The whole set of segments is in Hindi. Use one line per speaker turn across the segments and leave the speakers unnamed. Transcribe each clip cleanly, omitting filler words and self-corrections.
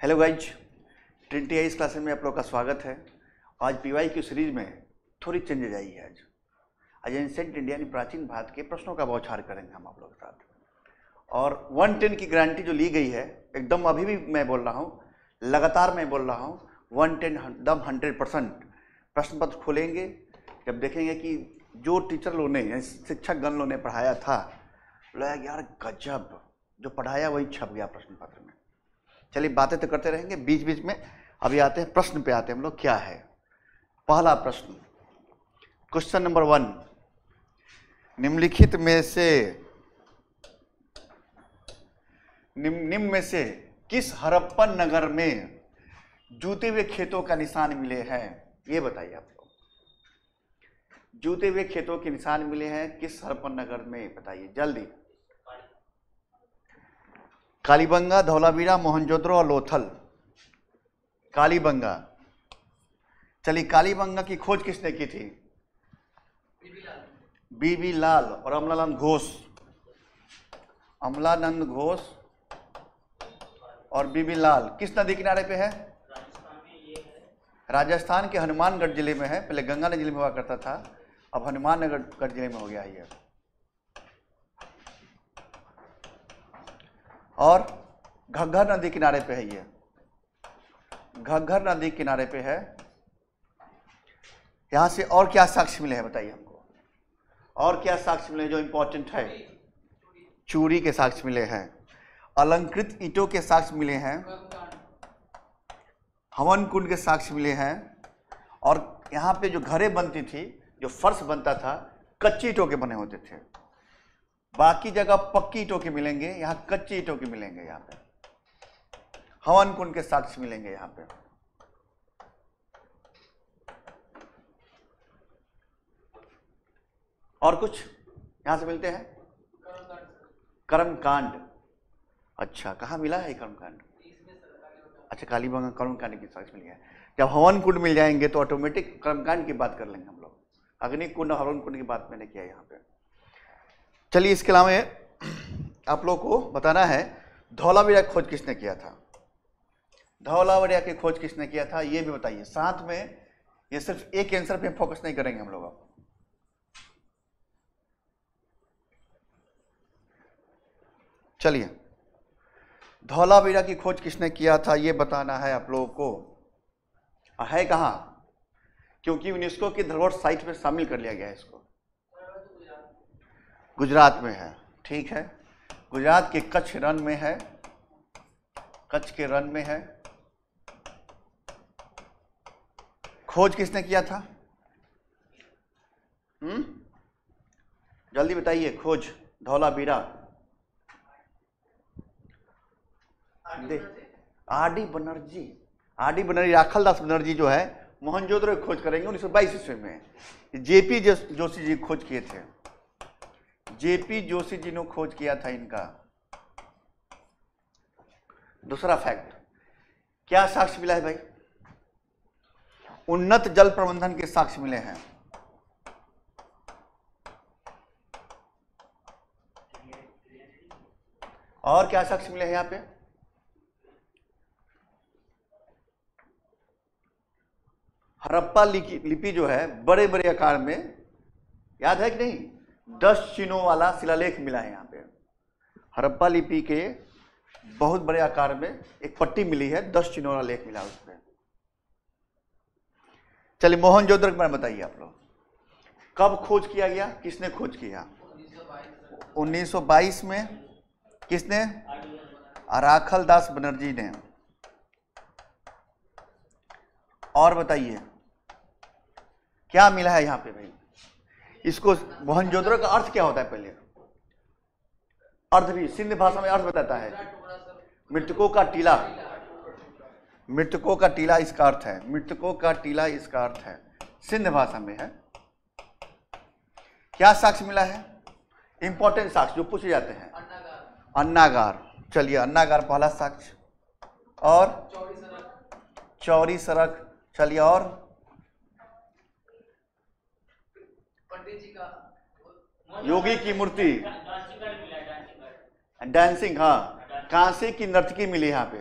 Hello guys, Trinity eyes classes में आप लोग का स्वागत है। आज पीवाई की सीरीज में थोड़ी चेंजेज आई है। आज एंशिएंट इंडिया यानी प्राचीन भारत के प्रश्नों का बौछार करेंगे हम आप लोगों के साथ। और 110 की गारंटी जो ली गई है एकदम, अभी भी मैं बोल रहा हूँ, लगातार मैं बोल रहा हूँ, 110 एकदम 100% प्रश्न पत्र खोलेंगे जब देखेंगे कि जो टीचर लोगों ने, शिक्षक गण लोगों ने पढ़ाया था, लगा यार गजब, जो पढ़ाया वही छप गया प्रश्न पत्र में। चलिए बातें तो करते रहेंगे बीच बीच में। अभी आते हैं प्रश्न पे, आते हैं हम लोग। क्या है पहला प्रश्न? क्वेश्चन नंबर 1, निम्नलिखित में से निम्न में से किस हड़प्पन नगर में जूते हुए खेतों का निशान मिले हैं? ये बताइए आप लोग। जूते हुए खेतों के निशान मिले हैं किस हड़प्पन नगर में? बताइए जल्दी। कालीबंगा, धौलावीरा, मोहनजोदड़ो और लोथल। कालीबंगा। चलिए, कालीबंगा की खोज किसने की थी? बीबी लाल और अमलानंद घोष। अमलानंद घोष और बीबी लाल। किस नदी किनारे पे है? राजस्थान के हनुमानगढ़ जिले में है। पहले गंगा नदी जिले में हुआ करता था, अब हनुमानगढ़ जिले में हो गया है। और घग्घर नदी किनारे पे है ये। घग्घर नदी किनारे पे है। यहां से और क्या साक्ष्य मिले हैं बताइए हमको। और क्या साक्ष्य मिले जो इंपॉर्टेंट है? चूड़ी के साक्ष्य मिले हैं, अलंकृत ईंटों के साक्ष्य मिले हैं, हवन कुंड के साक्ष्य मिले हैं। और यहाँ पे जो घरें बनती थी, जो फर्श बनता था, कच्ची ईंटों के बने होते थे। बाकी जगह पक्की ईंटों के मिलेंगे, यहाँ कच्ची ईंटों के मिलेंगे। यहाँ पे हवन कुंड के साक्ष्य मिलेंगे। यहाँ पे और कुछ यहां से मिलते हैं। कर्मकांड। अच्छा, कहाँ मिला है कर्मकांड? अच्छा, कालीबंगा कर्मकांड की साक्ष्य मिल गया। जब हवन कुंड मिल जाएंगे तो ऑटोमेटिक कर्मकांड की बात कर लेंगे हम लोग। अग्निकुंड और हवन कुंड की बात मैंने किया यहाँ पे। चलिए, इसके अलावा आप लोग को बताना है धौलावीरा की खोज किसने किया था? धौलावीरा की खोज किसने किया था ये भी बताइए। साथ में ये सिर्फ एक आंसर पे फोकस नहीं करेंगे हम लोग। चलिए, धौलावीरा की खोज किसने किया था ये बताना है आप लोगों को। है कहाँ? क्योंकि यूनेस्को की धरोहर साइट में शामिल कर लिया गया है इसको। गुजरात में है, ठीक है। गुजरात के कच्छ रण में है। कच्छ के रण में है। खोज किसने किया था? जल्दी बताइए। खोज धौलावीरा आर.डी. बनर्जी। आर.डी. बनर्जी, राखलदास बनर्जी जो है मोहनजोदड़ो की खोज करेंगे 1922 ईस्वी में। जेपी जोशी जी खोज किए थे। जेपी जोशी जी ने खोज किया था इनका। दूसरा फैक्ट, क्या साक्ष्य मिला है भाई? उन्नत जल प्रबंधन के साक्ष्य मिले हैं। और क्या साक्ष्य मिले हैं यहाँ पे? हड़प्पा लिपि जो है बड़े बड़े आकार में, याद है कि नहीं? 10 चिन्हों वाला शिलालेख मिला है यहाँ पे। हड़प्पा लिपि के बहुत बड़े आकार में एक पट्टी मिली है, 10 चिन्हों वाला लेख मिला उसमें। चलिए, मोहनजोदड़ो के बारे में बताइए आप लोग। कब खोज किया गया? किसने खोज किया? 1922 में। किसने? राखलदास बनर्जी ने। और बताइए क्या मिला है यहाँ पे भाई? इसको मोहनजोदड़ो का अर्थ क्या होता है? पहले अर्थ भी सिंध भाषा में अर्थ बताता है। मृतकों का टीला। मृतकों का टीला इसका अर्थ है। मृतकों का टीला इसका अर्थ है, सिंध भाषा में है। क्या साक्ष्य मिला है? इंपॉर्टेंट साक्ष्य जो पूछे जाते हैं। अन्नागार। चलिए, अन्नागार पहला साक्ष्य। और चौड़ी सड़क। चलिए, और योगी की मूर्ति, डांसिंग। हाँ, कांसे की नर्तकी मिली यहाँ पे।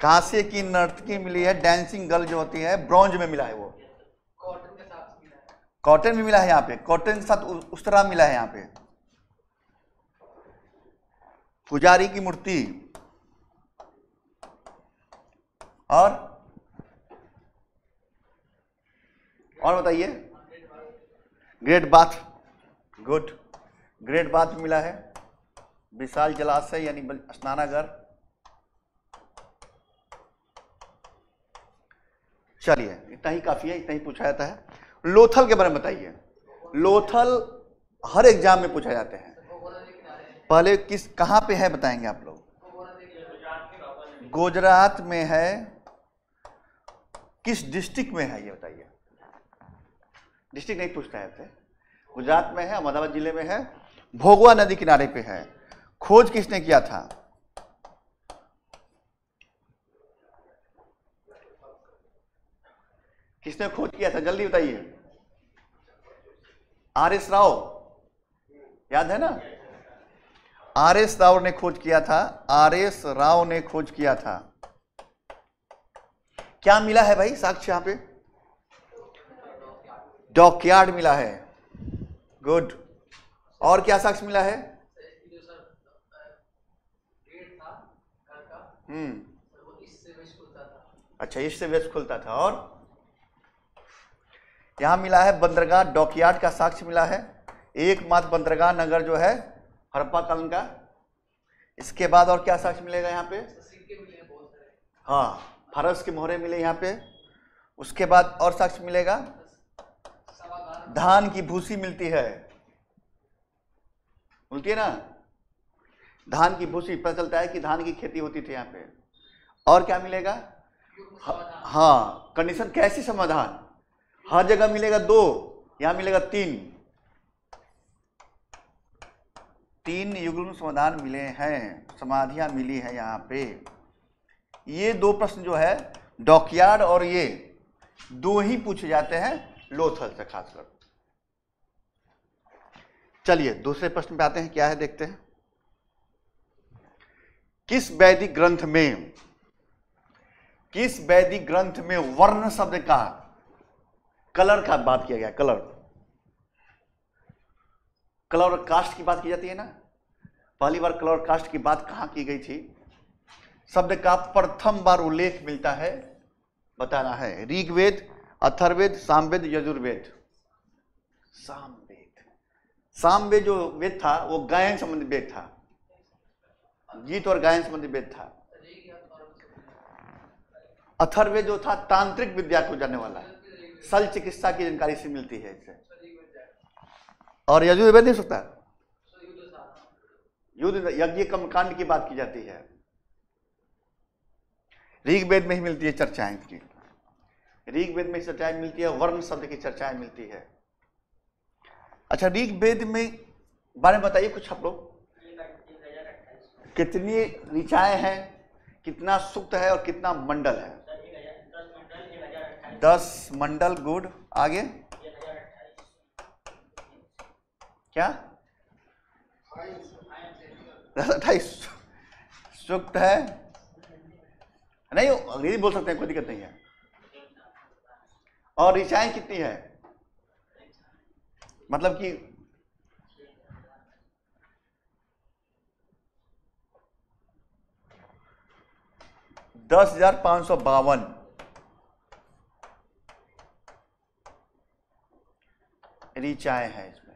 कांसे की नर्तकी मिली है, डांसिंग गर्ल जो होती है ब्रॉन्ज में मिला है वो।
कॉटन के साथ मिला है।
कॉटन भी मिला है यहाँ पे, कॉटन के साथ उस तरह मिला है यहाँ पे। पुजारी की मूर्ति और बताइए। Great bath, good, great bath मिला है। विशाल जलाशय यानी स्नानागार। चलिए इतना ही काफी है, इतना ही पूछा जाता है। लोथल के बारे में बताइए। लोथल हर एग्जाम में पूछा जाते हैं। पहले कहाँ पे है बताएंगे आप लोग? गुजरात में है। किस डिस्ट्रिक्ट में है ये बताइए? डिस्ट्रिक्ट नहीं पूछता है। गुजरात में है, अहमदाबाद जिले में है, भोगवा नदी किनारे पे है। खोज किसने किया था? किसने खोज किया था जल्दी बताइए। आर.एस. राव, याद है ना? आर.एस. राव ने खोज किया था। आर.एस. राव ने खोज किया था। क्या मिला है भाई साक्ष्य यहाँ पे? डॉकयार्ड मिला है, गुड। और क्या साक्ष्य मिला है? अच्छा, इससे वेस्ट खुलता था। और यहां मिला है बंदरगाह, डॉकयार्ड का साक्ष्य मिला है। एकमात्र बंदरगाह नगर जो है हड़प्पा कालीन का। इसके बाद और क्या साक्ष्य मिलेगा यहाँ पे? हाँ, फारस के मोहरे मिले यहाँ पे। उसके बाद और साक्ष्य मिलेगा, धान की भूसी मिलती है, मिलती है ना? धान की भूसी, पता चलता है कि धान की खेती होती थी यहाँ पे। और क्या मिलेगा? हाँ, कंडीशन कैसी समाधान? हर जगह मिलेगा 2, यहां मिलेगा 3। 3 युग्म समाधान मिले हैं, समाधियां मिली है यहाँ पे। ये 2 प्रश्न जो है डॉकयार्ड और ये 2 ही पूछे जाते हैं लोथल से खासकर। चलिए दूसरे प्रश्न पे आते हैं, क्या है देखते हैं। किस वैदिक ग्रंथ में वर्ण शब्द का, कलर का बात किया गया? कलर और कास्ट की बात की जाती है ना। पहली बार कलर और कास्ट की बात कहां की गई थी? शब्द का प्रथम बार उल्लेख मिलता है, बताना है। ऋग्वेद, अथर्ववेद, सामवेद, यजुर्वेद। सामवेद जो वेद था वो गायन संबंधी वेद था, गीत और गायन संबंधी वेद था। अथर्ववेद जो था तांत्रिक विद्या को जानने वाला, शल्य चिकित्सा की जानकारी से मिलती है इससे। और यजुर्वेद नहीं सकता, युद्ध यज्ञ कर्मकांड की बात की जाती है। ऋग्वेद में ही मिलती है चर्चाएं की, ऋग्वेद में चर्चाएं मिलती है, वर्ण शब्द की चर्चाएं मिलती है। अच्छा, ऋग्वेद में बारे में बताइए कुछ आप लोग। कितनी ऋचाएं हैं, कितना सूक्त है और कितना मंडल है? 10 मंडल, गुड। आगे क्या? 28 सूक्त है। नहीं, अंग्रेजी बोल सकते हैं, कोई दिक्कत नहीं है। और ऋचाएं कितनी है? मतलब कि 10,552 ऋचाएं हैं इसमें।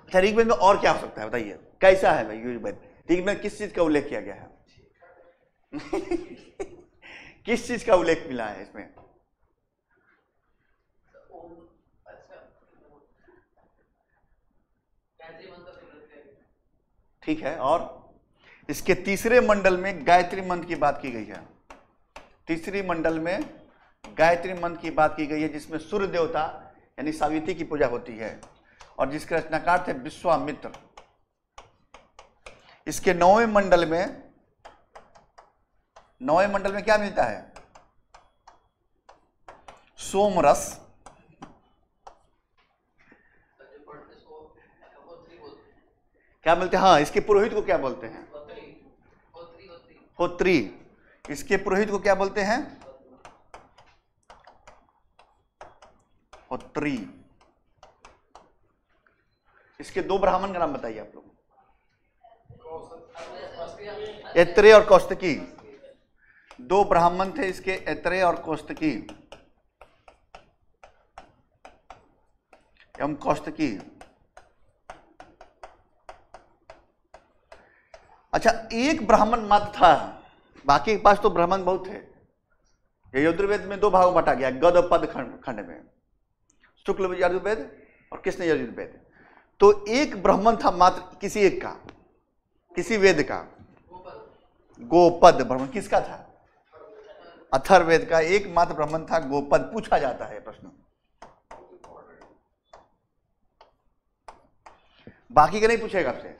अच्छा, ऋग्वेद में और क्या हो सकता है बताइए, कैसा है भाई ऋग्वेद? ऋग्वेद में किस चीज का उल्लेख किया गया है? किस चीज का उल्लेख मिला है इसमें? ठीक है। और इसके तीसरे मंडल में गायत्री मंत्र की बात की गई है। तीसरी मंडल में गायत्री मंत्र की बात की गई है, जिसमें सूर्य देवता यानी सावित्री की पूजा होती है और जिसके रचनाकार थे विश्वामित्र। इसके 9वें मंडल में क्या मिलता है? सोमरस। क्या मिलते हैं? हाँ, इसके पुरोहित को क्या बोलते हैं? होत्री। इसके पुरोहित को क्या बोलते हैं? होत्री। इसके दो ब्राह्मण का नाम बताइए आप लोग। ऐत्रेय और कौस्तकी। दो ब्राह्मण थे इसके, ऐत्रेय और कौस्तकी एवं कौस्तकी। अच्छा, एक ब्राह्मण मात्र था, बाकी के पास तो ब्राह्मण बहुत थे। यजुर्वेद में दो भागों बांटा गया, गद और पद खंड में, शुक्ल यजुर्वेद और कृष्ण यजुर्वेद। तो एक ब्राह्मण था मात्र, किसी एक का, किसी वेद का, गोपद ब्राह्मण। किसका था? अथर्ववेद का एक मात्र ब्राह्मण था गोपद। पूछा जाता है प्रश्न, बाकी का नहीं पूछेगा आपसे,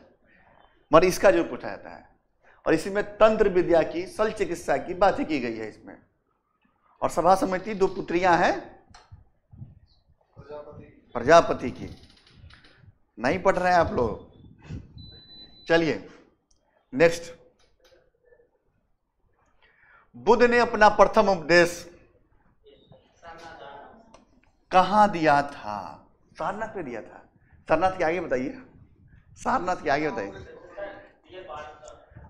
मगर इसका जो पूछा जाता है। और इसी में तंत्र विद्या की, शल्य चिकित्सा की बातें की गई है इसमें। और सभा समिति दो पुत्रियां हैं प्रजापति की। नहीं पढ़ रहे हैं आप लोग? चलिए नेक्स्ट। बुद्ध ने अपना प्रथम उपदेश कहां दिया था? सारनाथ में दिया था। सारनाथ के आगे बताइए, सारनाथ के आगे बताइए।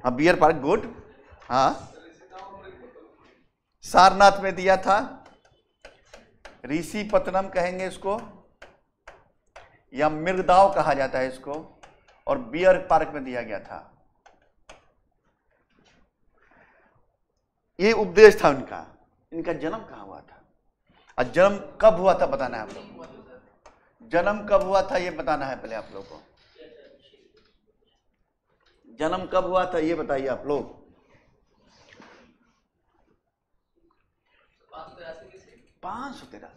हाँ, बियर पार्क, गुड। हाँ, सारनाथ में दिया था। ऋषि पत्तनम कहेंगे इसको, या मृगदाव कहा जाता है इसको, और बियर पार्क में दिया गया था। ये उपदेश था उनका। इनका जन्म कहाँ हुआ था और जन्म कब हुआ था बताना है आप लोग को। जन्म कब हुआ था ये बताना है पहले आप लोग को। जन्म कब हुआ था ये बताइए आप लोग। 583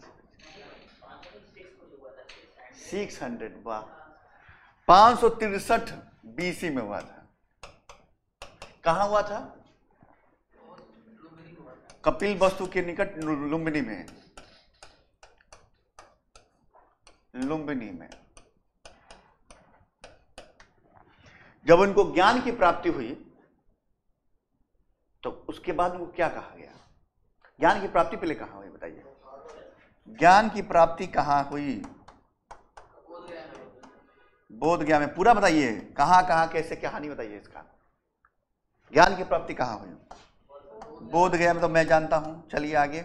600, वाह। 563 BC में हुआ था। कहाँ हुआ था? कपिल वस्तु के निकट लुम्बिनी में। लुम्बिनी में जब उनको ज्ञान की प्राप्ति हुई तो उसके बाद उनको क्या कहा गया? ज्ञान की प्राप्ति पहले कहाँ हुई बताइए। ज्ञान की प्राप्ति कहाँ हुई? बोध गया में। पूरा बताइए, कहाँ कहाँ कैसे, कहानी बताइए इसका। ज्ञान की प्राप्ति कहाँ हुई? बोध गया में तो मैं जानता हूं। चलिए आगे।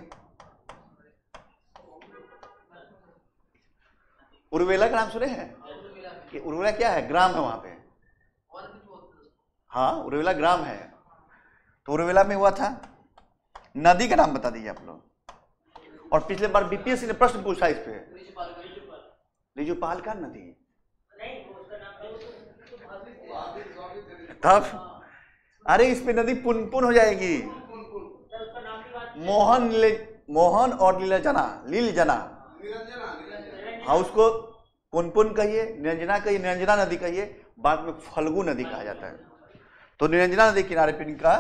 उर्वेला का नाम सुने हैं कि उर्वेला क्या है? ग्राम है वहां पे। हाँ, उर्वेला ग्राम है। तो उर्वेला में हुआ था। नदी का नाम बता दीजिए आप लोग। और पिछले बार बीपीएससी ने प्रश्न पूछा इस पे, रिजुपाल का नदी। तब अरे इस पे नदी पुनपुन हो जाएगी। मोहन और लीलजना। हाँ, उसको पुनपुन कहिए, निरंजना कहिए, निरंजना नदी कहिए, बाद में फल्गु नदी कहा जाता है। तो निरंजना नदी किनारे पे इनका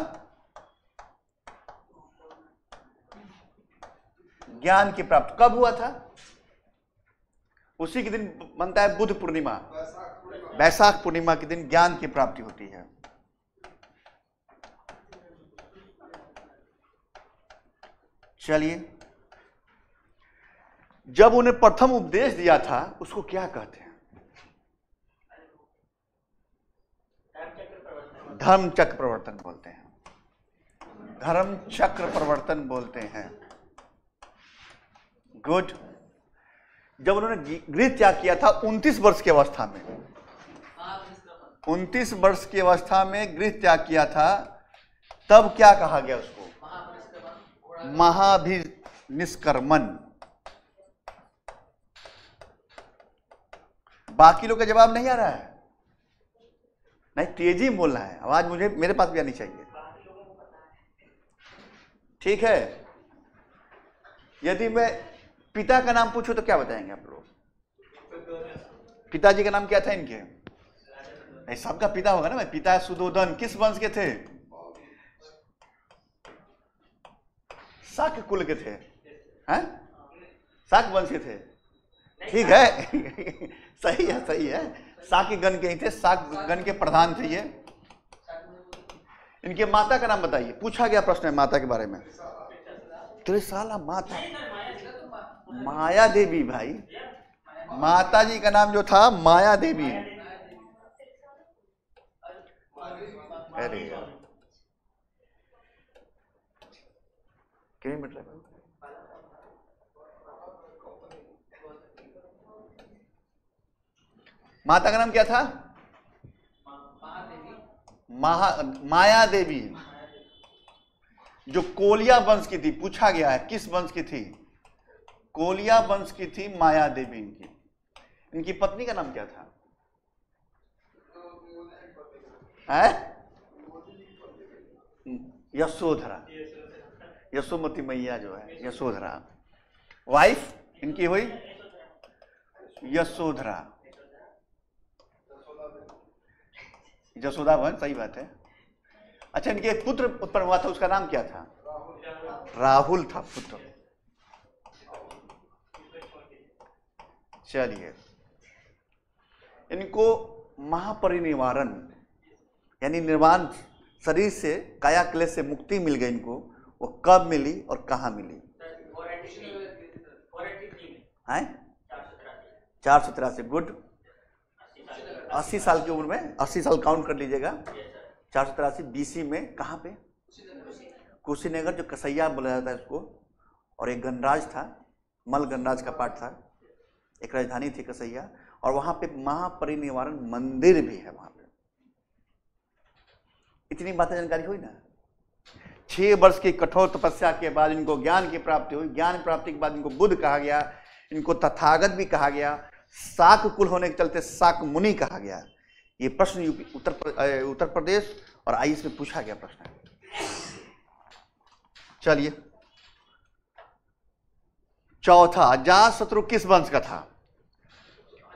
ज्ञान की प्राप्ति कब हुआ था? उसी के दिन बनता है बुद्ध पूर्णिमा। वैशाख पूर्णिमा के दिन ज्ञान की प्राप्ति होती है। चलिए, जब उन्हें प्रथम उपदेश दिया था उसको क्या कहते हैं? धर्म चक्र प्रवर्तन बोलते हैं। धर्म चक्र प्रवर्तन बोलते हैं। गुड। जब उन्होंने गृह त्याग किया था 29 वर्ष की अवस्था में, 29 वर्ष की अवस्था में गृह त्याग किया था, तब क्या कहा गया उसको? महाभिनिष्क्रमण। बाकी लोग का जवाब नहीं आ रहा है? नहीं, तेजी में बोलना है, आवाज मुझे मेरे पास भी आनी चाहिए। ठीक है। यदि मैं पिता का नाम पूछूं तो क्या बताएंगे आप लोग? पिताजी का नाम क्या था इनके? नहीं, सबका पिता होगा ना भाई। पिता सुदोधन किस वंश के थे? शाक्य कुल के थे। हैं? शाक्य वंश के थे। ठीक है। सही है, सही है। शाक्य गण के ही थे, शाक्य गण के प्रधान थे ये। इनके माता का नाम बताइए, पूछा गया प्रश्न है माता के बारे में। त्रिशाला माता, माया देवी भाई, माता जी का नाम जो था माया देवी। अरे यार कितने मिनट लगे? माता का नाम क्या था? माया देवी, जो कोलिया वंश की थी। पूछा गया है किस वंश की थी? कोलिया वंश की थी माया देवी इनकी। इनकी पत्नी का नाम क्या था? यशोधरा, यशोमती मैया जो है यशोधरा। वाइफ इनकी हुई यशोधरा, यशोदा वंश, सही बात है। अच्छा, इनके पुत्र उत्पन्न हुआ था, उसका नाम क्या था? राहुल था पुत्र। चलिए, इनको महापरिनिर्वाण यानी निर्वाण, शरीर से काया क्लेश से मुक्ति मिल गई इनको, वो कब मिली और कहाँ मिली? 483। गुड। 80 साल की उम्र में, 80 साल काउंट कर लीजिएगा। 483 BC में कहाँ पे? कुशीनगर, जो कसैया बोला जाता है उसको, और एक गणराज था, मल गणराज का पार्ट था, एक राजधानी थी कसैया, और वहां पे महापरिनिर्वाण मंदिर भी है वहां पे। इतनी बातें जानकारी हुई ना। 6 वर्ष की कठोर तपस्या के बाद इनको ज्ञान की प्राप्ति हुई। ज्ञान प्राप्ति के बाद इनको बुद्ध कहा गया, इनको तथागत भी कहा गया, शाक कुल होने के चलते शाक मुनि कहा गया। ये प्रश्न यूपी उत्तर प्रदेश और आईएएस में पूछा गया प्रश्न है। चलिए, चौथा, अजातशत्रु किस वंश का था?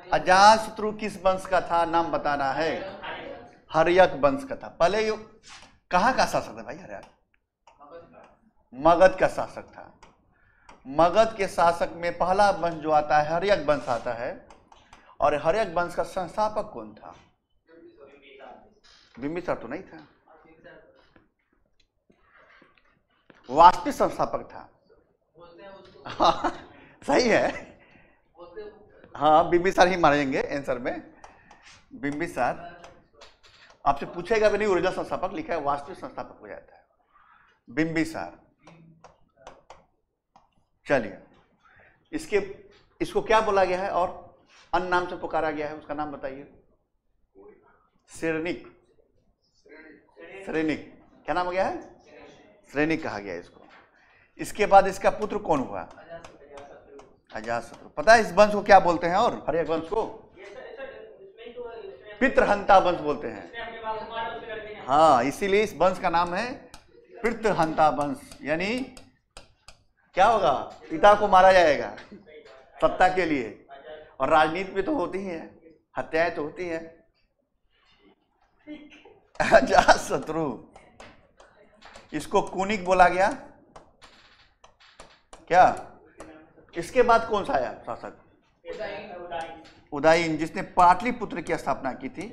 अजातशत्रु किस वंश का था, नाम बताना है। हर्यक वंश का था। पहले ये कहाँ का शासक था भाई? हर्यक मगध का शासक था। मगध के शासक में पहला वंश जो आता है हर्यक वंश आता है। और हर्यक वंश का संस्थापक कौन था? बिंबिसार तो नहीं था, वास्तविक संस्थापक था। सही है, हाँ, बिंबिसार ही मारेंगे आंसर में। बिंबिसार आपसे पूछेगा भी नहीं, ओरिजिनल संस्थापक लिखा है, वास्तविक संस्थापक हो जाता है बिंबिसार। चलिए, इसको क्या बोला गया है और अन्य नाम से पुकारा गया है, उसका नाम बताइए। श्रेणिक। श्रेणिक क्या नाम हो गया है? श्रेणिक कहा गया इसको। इसके बाद इसका पुत्र कौन हुआ? अजातशत्रु। पता है इस वंश को क्या बोलते हैं? और हर्यक वंश को पितृहंता वंश बोलते हैं। हाँ, इसीलिए इस वंश का नाम है पितृहंता वंश। यानी क्या होगा? पिता को मारा जाएगा सत्ता के लिए। और राजनीति में तो होती ही है, हत्याएं तो होती है। अजातशत्रु, इसको कुनिक बोला गया। क्या? इसके बाद कौन सा आया शासक? उदयन, जिसने पाटलिपुत्र की स्थापना की थी।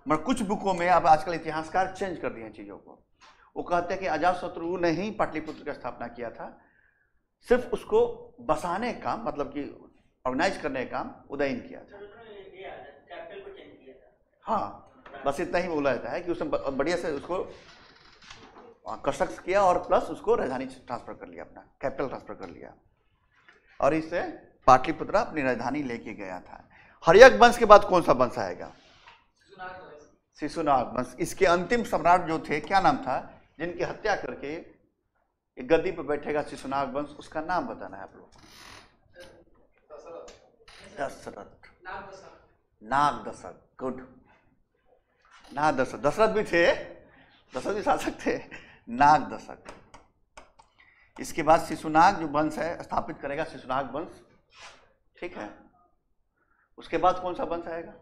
मगर कुछ बुकों में अब आजकल इतिहासकार चेंज कर दिए हैं चीजों को। वो कहते हैं कि अजातशत्रु ने ही पाटलिपुत्र की स्थापना किया था, सिर्फ उसको बसाने का, मतलब कि ऑर्गेनाइज करने का काम उदयन किया था। हाँ, बस इतना ही बोला जाता है कि उसने बढ़िया से उसको कंस्ट्रक्ट किया और प्लस उसको राजधानी ट्रांसफर कर लिया, अपना कैपिटल ट्रांसफर कर लिया, और इससे पाटलिपुत्र अपनी राजधानी लेके गया था। हर्यक वंश के बाद कौन सा वंश आएगा? शिशुनाग वंश। इसके अंतिम सम्राट जो थे, क्या नाम था, जिनकी हत्या करके गद्दी पर बैठेगा शिशुनाग वंश, उसका नाम बताना है आप लोग। दशरथ। नागदशक। गुड। नागदशक, दशरथ भी थे, दशरथ भी शासक थे। नागदशक। इसके बाद शिशुनाग जो वंश है स्थापित करेगा, शिशुनाग वंश। ठीक है। उसके बाद कौन सा वंश आएगा?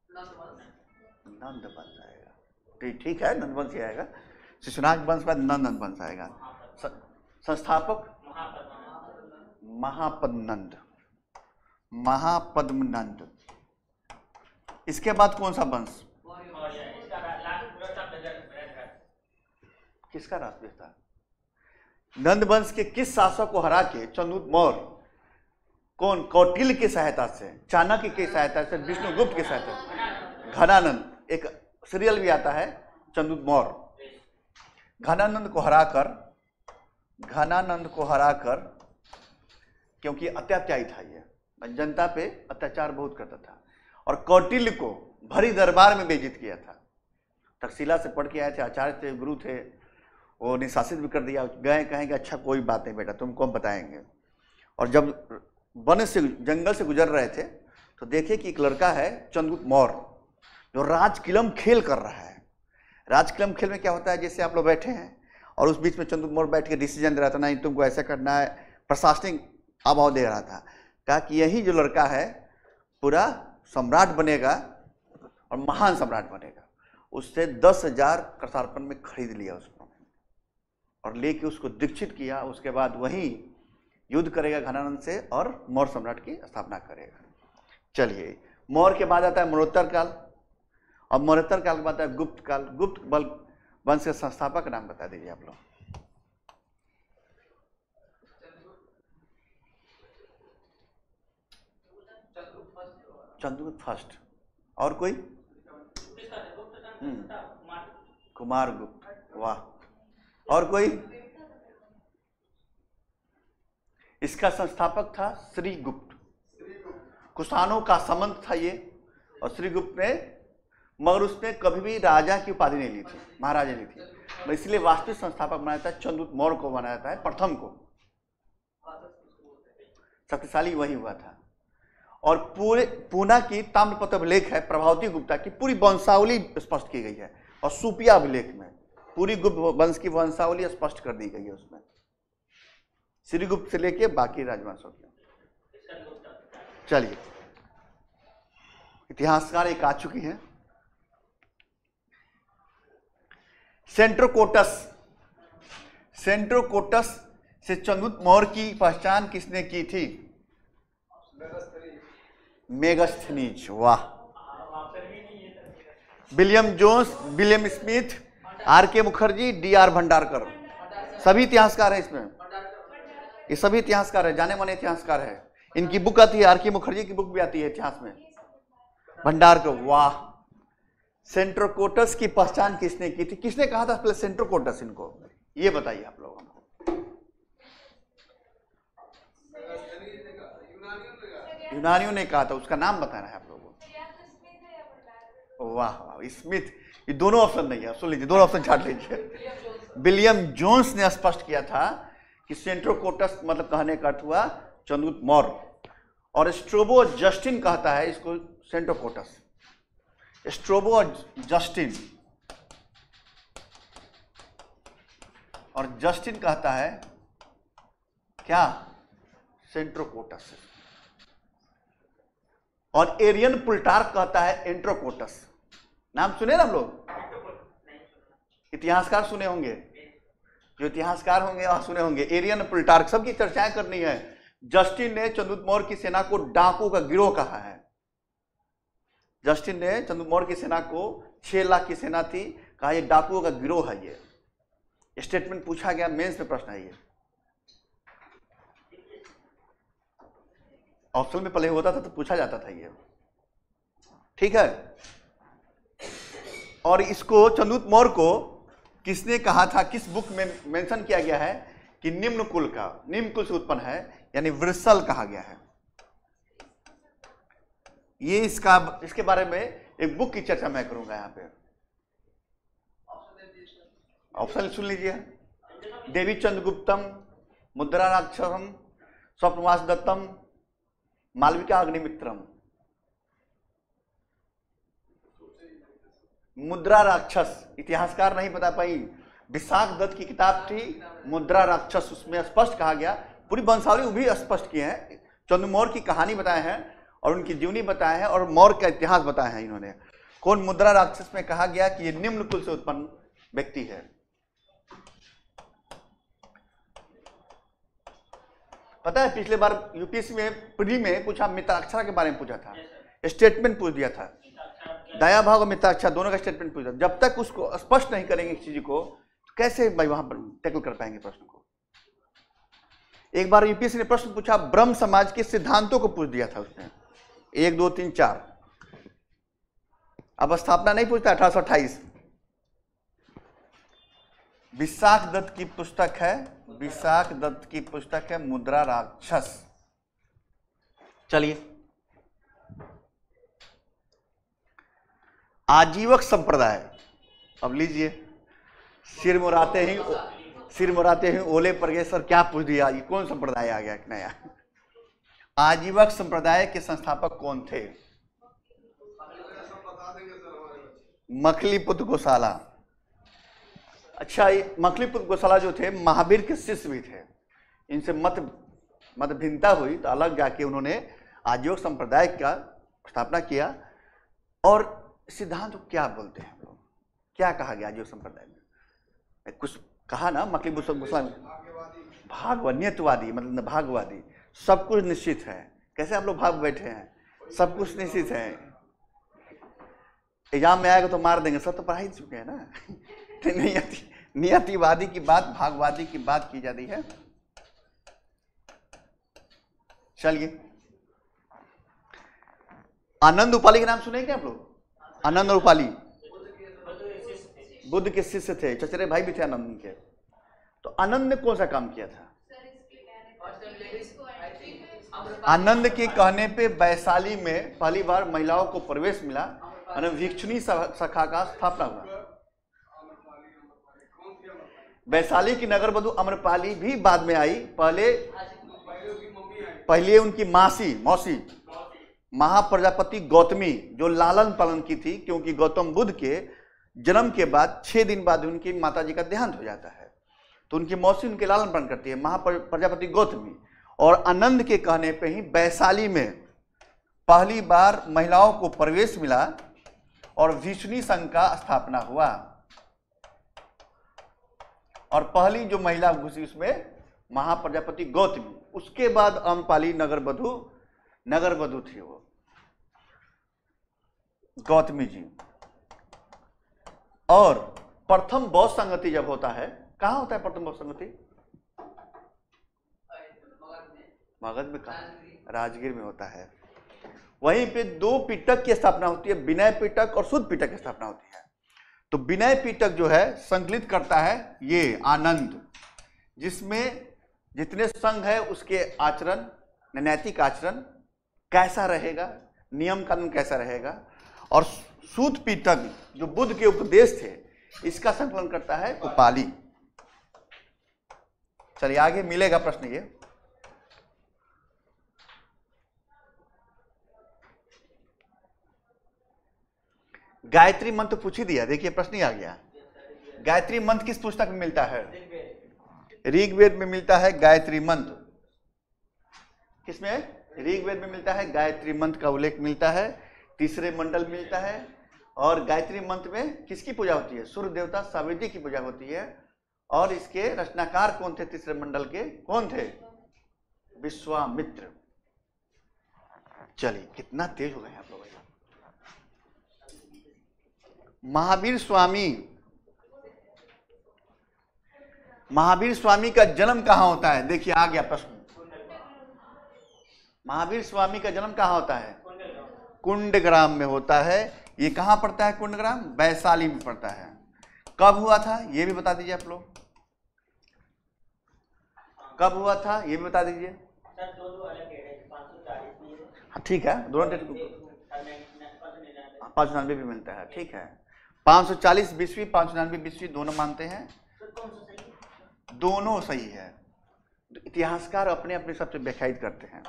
नंद वंश आएगा। ठीक है, नंद वंश ही आएगा। शिशुनाग वंश बाद नंद वंश आएगा। संस्थापक महापद्मनंद। महापद्मनंद। इसके बाद कौन सा वंश? किसका राजवंश था? नंद वंश के किस शासक को हरा के चंद्रगुप्त मौर्य, कौन, कौटिल्य की सहायता से, चाणक्य की सहायता से, विष्णुगुप्त की सहायता से, घनानंद, एक सीरियल भी आता है चंद्रगुप्त मौर्य, घनानंद को हराकर, क्योंकि अत्याचारी था ये, जनता पे अत्याचार बहुत करता था, और कौटिल्य को भरी दरबार में बेइज्जत किया था। तक्षशिला से पढ़ के आए थे, आचार्य थे, गुरु थे, वो निशासित भी कर दिया। गए कहेंगे अच्छा कोई बात नहीं बेटा, तुमको हम बताएंगे। और जब वन से, जंगल से गुजर रहे थे तो देखे कि एक लड़का है चंद्रगुप्त मौर्य जो राजकिलम खेल कर रहा है। राजकिलम खेल में क्या होता है, जैसे आप लोग बैठे हैं और उस बीच में चंद्रगुप्त मौर्य बैठ के डिसीजन दे रहा था, नहीं तुमको ऐसा करना है, प्रशासनिक अभाव दे रहा था। कहा कि यही जो लड़का है पूरा सम्राट बनेगा और महान सम्राट बनेगा। उससे 10,000 कर्षार्पण में खरीद लिया उसको और लेके उसको दीक्षित किया। उसके बाद वहीं युद्ध करेगा घनानंद से और मौर्य सम्राट की स्थापना करेगा। चलिए, मौर्य के बाद आता है मरणोत्तर काल, और मरणोत्तर काल के बाद आता है गुप्त काल। गुप्त बल वंश के संस्थापक नाम बता दीजिए आप लोग। चंद्रगुप्त फर्स्ट, और कोई? कुमार गुप्त, वाह। और कोई? इसका संस्थापक था श्रीगुप्त। कुषाणों का संबंध था ये, और श्रीगुप्त ने, मगर उसने कभी भी राजा की उपाधि नहीं ली थी, महाराजा ली थी, इसलिए वास्तविक संस्थापक बनाया था चंद्रगुप्त मौर्य को, बनाया था प्रथम को। शक्तिशाली वही हुआ था। और पूरे पूना की ताम्रपत्र अभिलेख है प्रभावती गुप्ता की, पूरी वंशावली स्पष्ट की गई है, और सुपिया अभिलेख में पूरी गुप्त वंश की वंशावली स्पष्ट कर दी गई है उसमें, श्रीगुप्त से लेके बाकी राजवंशों की। चलिए, इतिहासकार एक आ चुकी है, सेंट्रोकोटस। सेंट्रोकोटस से चंद्रगुप्त मौर्य की पहचान किसने की थी? मेगास्थनीज, वाह। William Jones, William Smith, R K. Mukherjee, D R. Bhandarkar, सभी इतिहासकार है इसमें। ये सभी इतिहासकार है, जाने माने इतिहासकार है। इनकी बुक आती है, आर.के. मुखर्जी की बुक भी आती है इतिहास में, भंडारकर, वाह। सेंट्रोकोटस की पहचान किसने की थी? किसने कहा था पहले सेंट्रोकोटस इनको, ये बताइए आप लोगों को। यूनानियों ने कहा था, उसका नाम बताना है आप लोगों को। वाह वाह, स्मिथ, ये दोनों ऑप्शन नहीं है, सुन लीजिए, दोनों ऑप्शन छाट लीजिए। विलियम जोन्स ने स्पष्ट किया था कि सेंट्रोकोटस मतलब कहने का अर्थ हुआ चंद्रगुप्त मौर्य, और स्ट्रोबो जस्टिन कहता है इसको सेंट्रोकोटस। स्ट्रोबो और जस्टिन, और जस्टिन कहता है क्या? सेंट्रोकोटस। और एरियन पुल्टार्क कहता है एंट्रोकोटस। नाम सुने ना हम लोग? इतिहासकार सुने होंगे, जो इतिहासकार होंगे वह सुने होंगे। एरियन पुल्टार्क, सबकी चर्चाएं करनी है। जस्टिन ने चंद्रगुप्त मौर्य की सेना को डाकू का गिरोह कहा है। जस्टिन ने चंद्रगुप्त मौर्य की सेना को, 6 लाख की सेना थी, कहा ये डाकुओं का गिरोह है। ये स्टेटमेंट पूछा गया, मेंस में प्रश्न है ये, ऑप्शन में पहले होता था तो पूछा जाता था ये, ठीक है। और इसको चंद्रगुप्त मौर्य को किसने कहा था, किस बुक में मेंशन किया गया है कि निम्न कुल से उत्पन्न है, यानी वृषल कहा गया है। ये इसके बारे में एक बुक की चर्चा मैं करूंगा यहाँ पे। ऑप्शन सुन लीजिए। देवी चंद्रगुप्तम, मुद्रा राक्षसम, स्वप्नवास दत्तम, मालविका अग्निमित्रम। मुद्रा राक्षस इतिहासकार नहीं बता पाई, विशाख दत्त की किताब थी मुद्रा राक्षस, उसमें स्पष्ट कहा गया, पूरी वंशावली भी स्पष्ट किए हैं, चंद्र मौर्य की कहानी बताए हैं और उनकी जीवनी बताए हैं और मौर्य का इतिहास बताया है इन्होंने। कौन? मुद्रा राक्षस में कहा गया कि ये निम्न कुल से उत्पन्न व्यक्ति है। पता है पिछले बार यूपीएससी में प्री में पूछा, मित्राक्षरा के बारे में पूछा था, स्टेटमेंट पूछ दिया था, दया भाव और मित्राक्षरा दोनों का स्टेटमेंट पूछा। जब तक उसको स्पष्ट नहीं करेंगे किसी चीज को, कैसे भाई वहां पर टैकल कर पाएंगे प्रश्न को? एक बार यूपीएससी ने प्रश्न पूछा, ब्रह्म समाज के सिद्धांतों को पूछ दिया था उसने, 1 2 3 4। अब स्थापना नहीं पूछता, 1828। विशाख दत्त की पुस्तक है, विशाख दत्त की पुस्तक है मुद्रा राक्षस। चलिए, आजीवक संप्रदाय, अब लीजिए, सिर मुराते ही ओले पर गए। सर क्या पूछ दिया, ये कौन संप्रदाय आ गया नया? आजीवक संप्रदाय के संस्थापक कौन थे? मखलीपुत्र गोशाला। अच्छा, ये मखलीपुत्र गोशाला जो थे महावीर के शिष्य भी थे। इनसे मत भिन्नता हुई तो अलग जाके उन्होंने आजीवक संप्रदाय का स्थापना किया। और सिद्धांत क्या बोलते हैं लोग, क्या कहा गया आजीवक संप्रदाय में? कुछ कहा ना मखलीपुत्र गोशाला में, भागवन्यतवादी, मतलब भागवादी, सब कुछ निश्चित है। कैसे आप लोग भाग बैठे हैं? सब कुछ निश्चित है, एग्जाम में आएगा तो मार देंगे, सब तो पढ़ाई चुके हैं ना। नियतिवादी की बात, भागवादी की बात की जाती है। चलिए, आनंद उपाली के नाम सुने क्या आप लोग? आनंद और उपाली बुद्ध के शिष्य थे, चचेरे भाई भी थे आनंद के। तो आनंद ने कौन सा काम किया था? आनंद के कहने पे वैशाली में पहली बार महिलाओं को प्रवेश मिला, भिक्षुणी शाखा का स्थापना हुआ। वैशाली की नगर वधु अम्रपाली भी बाद में आई, पहले उनकी मौसी महाप्रजापति गौतमी, जो लालन पालन की थी, क्योंकि गौतम बुद्ध के जन्म के बाद 6 दिन बाद उनकी माताजी का देहांत हो जाता है, तो उनकी मौसी उनके लालन पालन करती है, महाप्रजापति गौतमी। और आनंद के कहने पे ही वैशाली में पहली बार महिलाओं को प्रवेश मिला और भिक्षुणी संघ का स्थापना हुआ। और पहली जो महिला घुसी उसमें महाप्रजापति गौतमी, उसके बाद अम्रपाली नगर वधु थी वो गौतमी जी। और प्रथम बौद्ध संगति जब होता है, कहां होता है प्रथम बौद्ध संगति? मगध में। कहां? राजगीर में होता है। वहीं पे 2 पिटक की स्थापना होती है, विनय पिटक और शुद्ध पिटक की स्थापना होती है। तो विनय पिटक जो है संकलित करता है ये आनंद, जिसमें जितने संघ है उसके आचरण, नैतिक आचरण कैसा रहेगा, नियम कानून कैसा रहेगा। और सूत पिटक जो बुद्ध के उपदेश थे, इसका संकलन करता है उपाली। चलिए आगे मिलेगा प्रश्न ये। गायत्री मंत्र पूछ ही दिया, देखिए प्रश्न ही आ गया। गायत्री मंत्र किस पुस्तक में मिलता है? ऋग्वेद में मिलता है गायत्री मंत्र। किसमें? ऋग्वेद में मिलता है, गायत्री मंत्र का उल्लेख मिलता है, 3रे मंडल मिलता है। और गायत्री मंत्र में किसकी पूजा होती है? सूर्य देवता सावित्री की पूजा होती है। और इसके रचनाकार कौन थे? 3रे मंडल के कौन थे? विश्वामित्र। चलिए, कितना तेज हो गए आप लोग। महावीर स्वामी का जन्म कहां होता है? देखिए आ गया प्रश्न। महावीर स्वामी का जन्म कहां होता है? कुंडग्राम में होता है। ये कहां पड़ता है कुंडग्राम? वैशाली में पड़ता है। कब हुआ था ये भी बता दीजिए आप लोग, कब हुआ था ये भी बता दीजिए। ठीक है, दोनों डेट 599 भी मिलता है, ठीक है। 540 बीसवीं, 599 बीसवीं, दोनों मानते हैं, दोनों सही है। इतिहासकार अपने अपने सबसे व्याख्यायित करते हैं।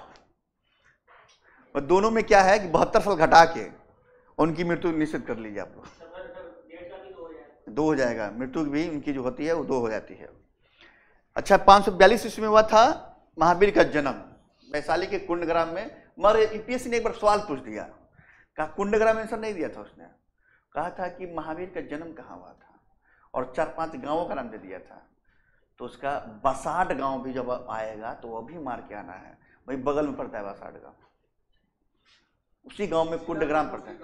और दोनों में क्या है कि 72 साल घटा के उनकी मृत्यु निश्चित कर लीजिए आप लोग, 2 हो जाएगा। मृत्यु भी उनकी जो होती है वो 2 हो जाती है। अच्छा, 542 ईस्वी में हुआ था महावीर का जन्म वैशाली के कुंडग्राम में। मगर यूपीएससी ने एक बार सवाल पूछ दिया, कहा कुंडग्राम आंसर नहीं दिया था उसने, कहा था कि महावीर का जन्म कहाँ हुआ था, और 4-5 गांवों का नाम दे दिया था। तो उसका बसाड गांव भी जब आएगा तो वो भी मार के आना है, वही बगल में पड़ता है बसाड गांव, उसी गांव में कुंडग्राम पड़ता है।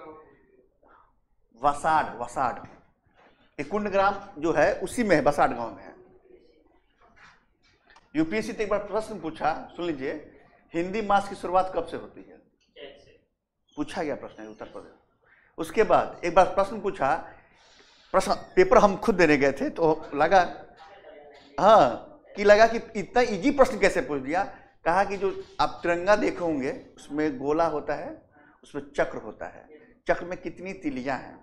वसाड ये कुंडग्राम जो है उसी में है, बसाठ गांव में है। यूपीएससी ने एक बार प्रश्न पूछा, सुन लीजिए, हिंदी मास की शुरुआत कब से होती है? पूछा गया प्रश्न है उत्तर प्रदेश। उसके बाद एक बार प्रश्न पूछा, प्रश्न पेपर हम खुद देने गए थे तो लगा कि इतना इजी प्रश्न कैसे पूछ दिया। कहा कि जो आप तिरंगा देखे होंगे उसमें गोला होता है, उसमें चक्र होता है, चक्र में कितनी तिलियां हैं।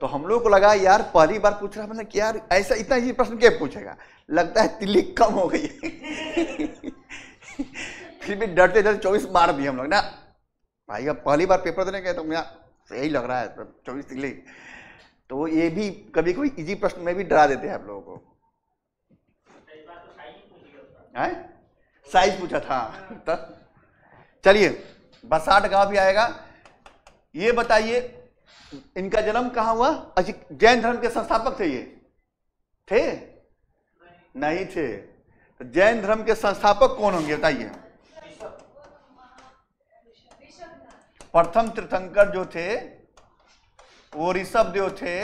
तो हम लोग को लगा यार पहली बार पूछ रहा, मतलब कि यार ऐसा इतना इजी प्रश्न क्या पूछेगा, लगता है तिल्ली कम हो गई। फिर भी डरते डरते 24 मार दिए हम लोग ना भाई, अब पहली बार पेपर देने गए तो मैं सही लग रहा है 24 तिल्ली। तो ये भी कभी कोई इजी प्रश्न में भी डरा देते हैं आप लोगों को। साइज पूछा था तब। चलिए बसाठ गांव भी आएगा। ये बताइए इनका जन्म कहाँ हुआ? अच्छा, जैन धर्म के संस्थापक थे ये? थे? नहीं थे। तो जैन धर्म के संस्थापक कौन होंगे बताइए? प्रथम तीर्थंकर जो थे वो ऋषभ देव थे,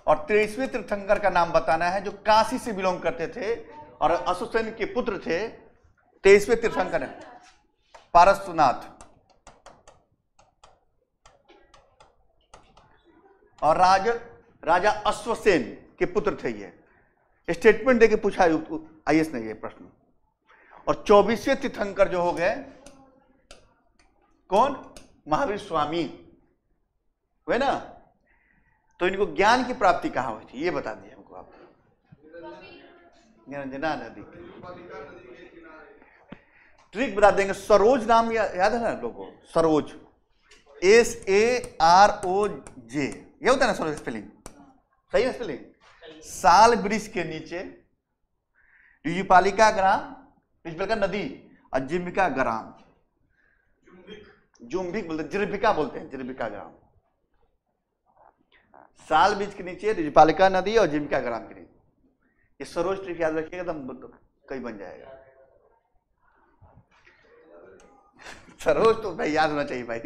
और 23वें तीर्थंकर का नाम बताना है जो काशी से बिलोंग करते थे और अश्वसेन के पुत्र थे। 23वें तीर्थंकर है पारसनाथ, और राजा अश्वसेन के पुत्र थे ये। स्टेटमेंट देके पूछा आईएएस ने ये प्रश्न। और 24वें तीर्थंकर जो हो गए कौन? महावीर स्वामी हुए ना। तो इनको ज्ञान की प्राप्ति कहाँ हुई थी ये बता दिए हमको आप। निरंजना नदी, ट्रिक बता देंगे। सरोज नाम याद है ना लोगों को? सरोज, SAROJ, ये होता है ना सरोज स्पेलिंग? सही है स्पेलिंग? साल वृक्ष के नीचे युजुपालिका ग्राम, युजुपालिका नदी और जिम्बिका ग्राम, जुम्बिक बोलते, जिरबिका बोलते हैं, जिरबिका ग्राम। साल बीच के नीचे युजुपालिका नदी और जिम्बिका ग्राम के नीचे। ये सरोज ट्रिक याद रखिएगा तो कहीं बन जाएगा। सरोज तो भाई याद होना चाहिए भाई।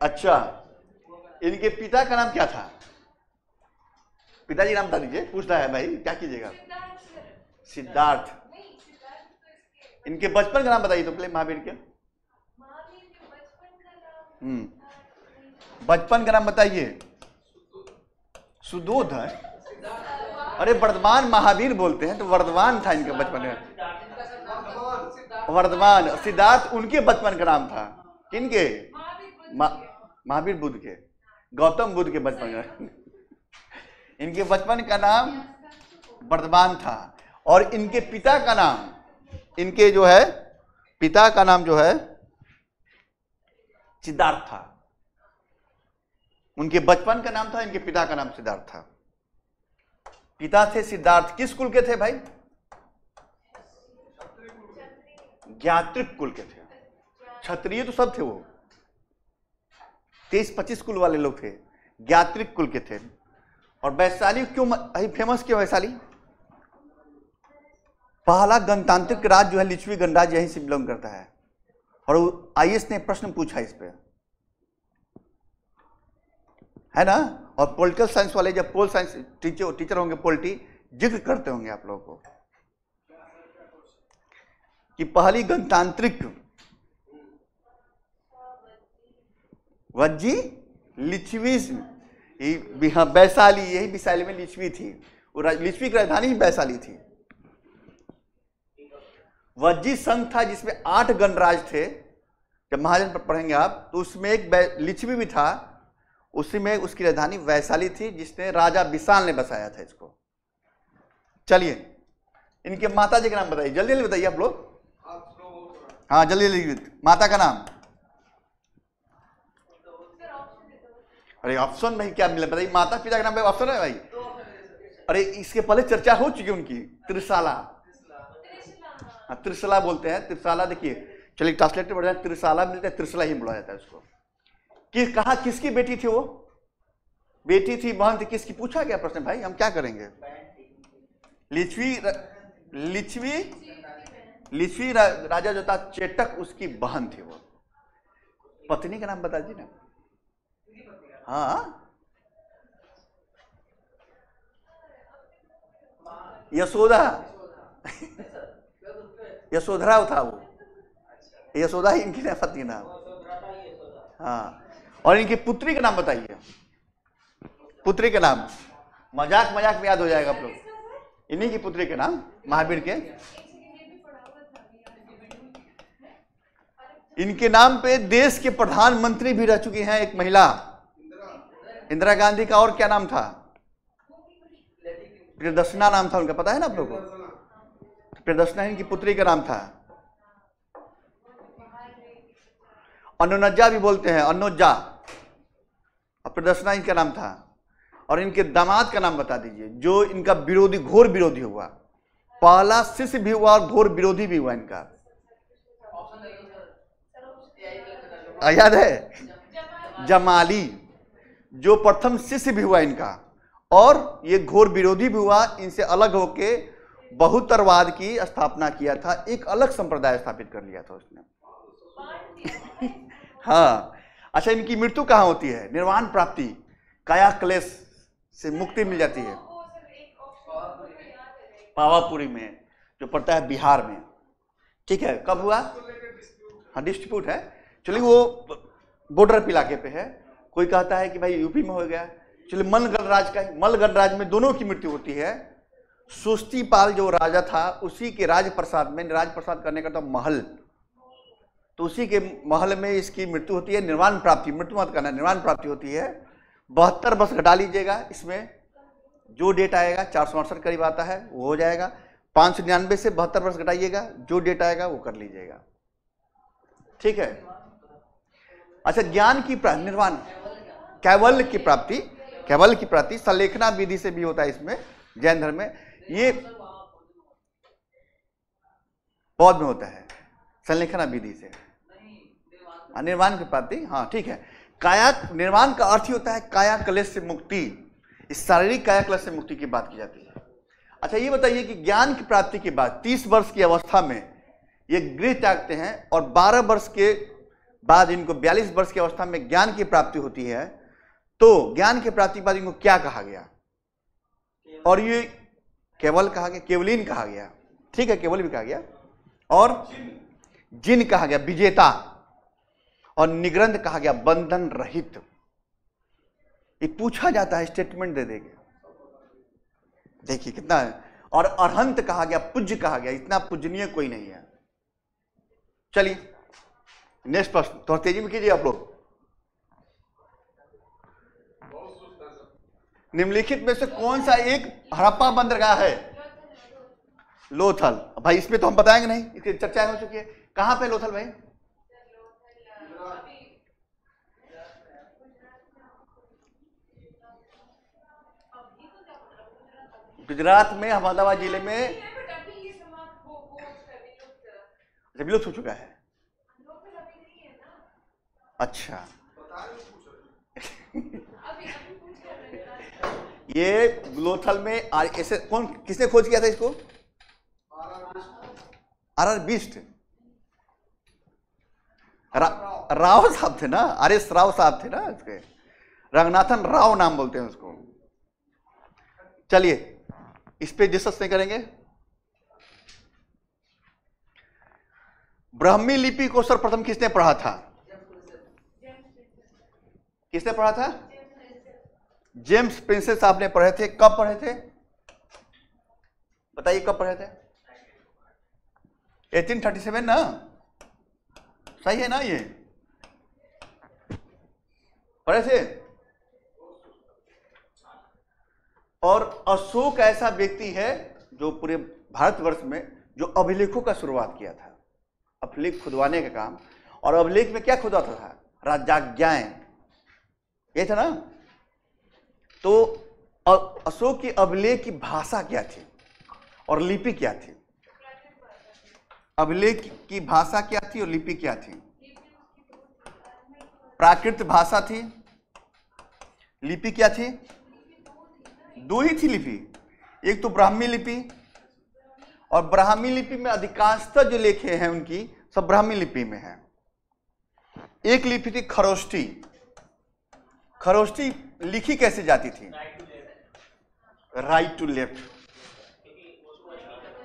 अच्छा, इनके पिता का नाम क्या था? पिताजी नाम बता दीजिए, पूछता है भाई, क्या कीजिएगा? सिद्धार्थ। इनके बचपन का नाम बताइए तो पहले महावीर के। बचपन का नाम बताइए। सुदोध है? अरे वर्धमान महावीर बोलते हैं तो वर्धमान था इनका बचपन में। वर्धमान। सिद्धार्थ उनके बचपन का नाम था। किनके? महावीर बुद्ध के, गौतम बुद्ध के बचपन का। इनके बचपन का नाम वर्धमान था। और इनके पिता का नाम, इनके जो है पिता का नाम जो है सिद्धार्थ था। उनके बचपन का नाम था, इनके पिता का नाम सिद्धार्थ था। पिता थे सिद्धार्थ, किस कुल के थे भाई? ज्ञात्रिक कुल के थे। क्षत्रिय तो सब थे, वो 23-25 कुल वाले लोग थे, ज्ञात्रिक कुल के थे। और वैशाली क्यों फेमस क्यों? वैशाली पहला गणतांत्रिक राज्य जो है लिच्छवी गणराज्य यहीं से बिलोंग करता है। और आईएएस ने प्रश्न पूछा इस पे, है ना। और पॉलिटिकल साइंस वाले जब पोल साइंस टीचर होंगे, पॉलिटी जिक्र करते होंगे आप लोगों को कि पहली गणतांत्रिक वज्जी लिच्छवी, वैशाली, यही वैशाली में लिच्छवी थी। लिच्छवी की राजधानी ही वैशाली थी। वज्जी संघ था जिसमें 8 गणराज थे। जब महाजन पर पढ़ेंगे आप तो उसमें एक लिच्छवी भी था, उसी में उसकी राजधानी वैशाली थी, जिसने राजा विशाल ने बसाया था इसको। चलिए इनके माता जी का नाम बताइए, जल्दी जल्दी बताइए आप लोग। हाँ जल्दी जल्दी, माता का नाम। अरे ऑप्शन भाई क्या मिला बताइए, माता पिता का नाम भाई ऑप्शन है भाई। अरे इसके पहले चर्चा हो चुकी उनकी, त्रिशाला। त्रिशला बोलते हैं, त्रिशाला। देखिए चलिए ट्रांसलेटर बढ़ जाए, त्रिशाला मिलता है, त्रिशला ही बोला जाता है उसको। कहा किसकी बेटी थी वो? बेटी थी, बहन थी, किसकी? पूछा गया प्रश्न भाई, हम क्या करेंगे? लिच्छवी राजा जो था चेटक, उसकी बहन थी वो। पत्नी का नाम बता दीजिए ना। हाँ यशोदा, यशोधरा था वो, यशोदा ही इनकी पत्नी नाम। हाँ, और इनकी पुत्री का नाम बताइए, पुत्री का नाम, मजाक मजाक में याद हो जाएगा आप लोग। इन्हीं की पुत्री के नाम, महावीर के, इनके नाम पे देश के प्रधानमंत्री भी रह चुकी हैं एक महिला, इंदिरा गांधी का और क्या नाम था? प्रियदर्शना नाम था उनका, पता है ना आप लोगों को? प्रियदर्शना इनकी पुत्री का नाम था। अनुनज्जा भी बोलते हैं, अनुज्जा, और प्रियदर्शना इनका नाम था। और इनके दामाद का नाम बता दीजिए जो इनका विरोधी, घोर विरोधी हुआ। पहला शिष्य भी हुआ और घोर विरोधी भी हुआ इनका, याद है? जमाली, जो प्रथम शिष्य भी हुआ इनका और ये घोर विरोधी भी हुआ। इनसे अलग होके बहुतरवाद की स्थापना किया था, एक अलग संप्रदाय स्थापित कर लिया था उसने। हाँ, अच्छा, इनकी मृत्यु कहाँ होती है? निर्वाण प्राप्ति, काया क्लेश से मुक्ति मिल जाती है पावापुरी में, जो पड़ता है बिहार में। ठीक है, कब हुआ? हाँ, डिस्प्यूट है, चलिए वो बॉर्डर इलाके पे है। कोई कहता है कि भाई यूपी में हो गया, चलिए मल गणराज का, मल गणराज में दोनों की मृत्यु होती है। सुस्तीपाल जो राजा था उसी के राजप्रसाद में, राजप्रसाद करने का तो महल, तो उसी के महल में इसकी मृत्यु होती है। निर्वाण प्राप्ति, मृत्यु मत करना, निर्वाण प्राप्ति होती है। 72 वर्ष घटा लीजिएगा, इसमें जो डेट आएगा 468 करीब आता है वो हो जाएगा। 599 से 72 वर्ष घटाइएगा, जो डेट आएगा वो कर लीजिएगा। ठीक है, अच्छा, ज्ञान की निर्वाण, कैवल्य की प्राप्ति, कैवल्य की प्राप्ति संलेखना विधि से भी होता है इसमें, जैन धर्म में। ये बौद्ध में होता है संलेखना विधि से, निर्वाण की प्राप्ति। हाँ, ठीक है। काया, निर्वाण का अर्थ ही होता है काया क्लेश से मुक्ति, इस शारीरिक काया क्लेश से मुक्ति की बात की जाती है। अच्छा, ये बताइए कि ज्ञान की प्राप्ति के बाद 30 वर्ष की अवस्था में ये गृह त्यागते हैं और 12 वर्ष के बाद इनको 42 वर्ष की अवस्था में ज्ञान की प्राप्ति होती है। तो ज्ञान की प्राप्ति के बाद इनको क्या कहा गया? और ये केवल कहा गया, केवलीन कहा गया। ठीक है, केवल भी कहा गया, और जिन कहा गया, विजेता, और निग्रंथ कहा गया, बंधन रहित। ये पूछा जाता है, स्टेटमेंट दे देंगे, देखिए कितना है। और अरहंत कहा गया, पूज्य कहा गया, इतना पूजनीय कोई नहीं है। चलिए नेक्स्ट प्रश्न, थोड़ा तेजी में कीजिए आप लोग। निम्नलिखित में से कौन सा एक हड़प्पा बंदरगाह है? लोथल। भाई इसमें तो हम बताएंगे नहीं, इसकी चर्चा हो चुकी है। कहां पे लोथल भाई? गुजरात में, अहमदाबाद जिले में। विलुप्त हो चुका है, अच्छा। ये लोथल में ऐसे कौन, किसने खोज किया था इसको? आर बिस्ट, राव साहब थे ना, आर.एस. राव साहब थे ना इसके, रंगनाथन राव नाम बोलते हैं उसको। चलिए इस पे डिस्कस नहीं करेंगे। ब्राह्मी लिपि को सर्वप्रथम किसने पढ़ा था? किसने पढ़ा था? जेम्स प्रिंसेस साहब ने पढ़े थे। कब पढ़े थे बताइए, कब पढ़े थे? 1837 ना, सही है ना? ये पढ़े थे। और अशोक ऐसा व्यक्ति है जो पूरे भारतवर्ष में जो अभिलेखों का शुरुआत किया था, अभिलेख खुदवाने का काम। और अभिलेख में क्या खुदवाता था? राजाज्ञाएं, ये था ना। तो अशोक की अभिलेख की भाषा क्या थी और लिपि क्या थी? अभिलेख की भाषा क्या थी और लिपि क्या थी? प्राकृत भाषा थी, लिपि क्या थी? दो ही थी लिपि, एक तो ब्राह्मी लिपि, और ब्राह्मी लिपि में अधिकांशतः जो लेखे हैं उनकी सब ब्राह्मी लिपि में है। एक लिपि थी खरोष्ठी। खरोष्ठी लिखी कैसे जाती थी? Right to left.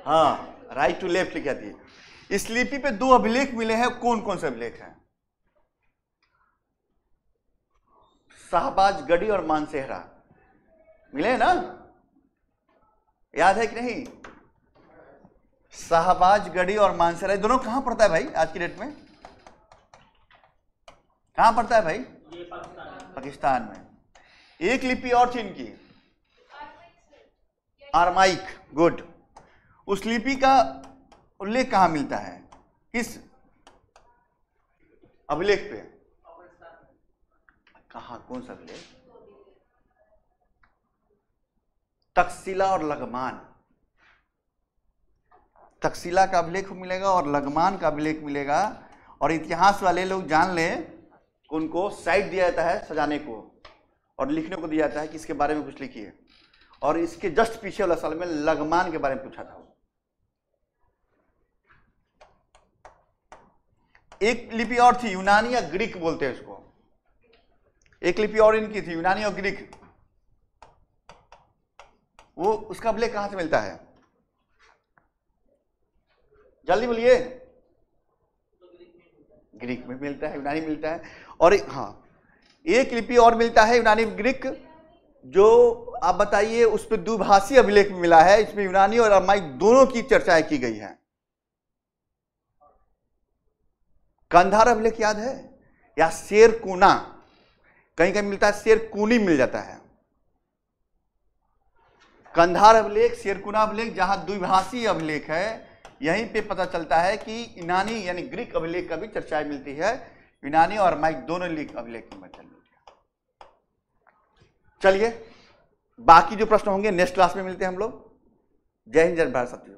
हाँ, राइट टू लेफ्ट लिखी जाती है। इस लिपि पे 2 अभिलेख मिले हैं, कौन कौन से अभिलेख हैं? शाहबाजगढ़ी और मानसेहरा मिले हैं ना? याद है कि नहीं? शाहबाजगढ़ी और मानसेहरा दोनों कहां पड़ता है भाई आज की डेट में? कहां पड़ता है भाई? पाकिस्तान में। एक लिपि और थी इनकी, आरमाइक। गुड। उस लिपि का उल्लेख कहां मिलता है? किस अभिलेख पे? कहां, कौन सा अभिलेख? तक्षशिला और लगमान। तक्षशिला का अभिलेख मिलेगा और लगमान का अभिलेख मिलेगा। और इतिहास वाले लोग जान लें, उनको साइट दिया जाता है सजाने को और लिखने को दिया जाता है कि इसके बारे में कुछ लिखिए। और इसके जस्ट पीछे वाला साल में लगमान के बारे में पूछा था। एक लिपि और थी, यूनानी या ग्रीक बोलते हैं इसको। एक लिपि और इनकी थी, यूनानी और ग्रीक। वो उसका अभिलेख कहां से मिलता है? जल्दी बोलिए। ग्रीक में मिलता है, यूनानी मिलता है। और हाँ, एक लिपि और मिलता है यूनानी ग्रीक, जो आप बताइए उस पर द्विभाषी अभिलेख मिला है। इसमें यूनानी और अरमाइक दोनों की चर्चाएं की गई हैं। कंधार अभिलेख याद है? या शेरकुना, कहीं कहीं मिलता है, शेरकुनी मिल जाता है। कंधार अभिलेख, शेरकुना अभिलेख, जहां द्विभाषी अभिलेख है, यहीं पे पता चलता है कि यूनानी यानी ग्रीक अभिलेख का भी चर्चाएं मिलती है। यूनानी और अरमाइक दोनों अभिलेख में मिलती है। चलिए, बाकी जो प्रश्न होंगे नेक्स्ट क्लास में मिलते हैं हम लोग। जय हिंद, जय भारत साथियों।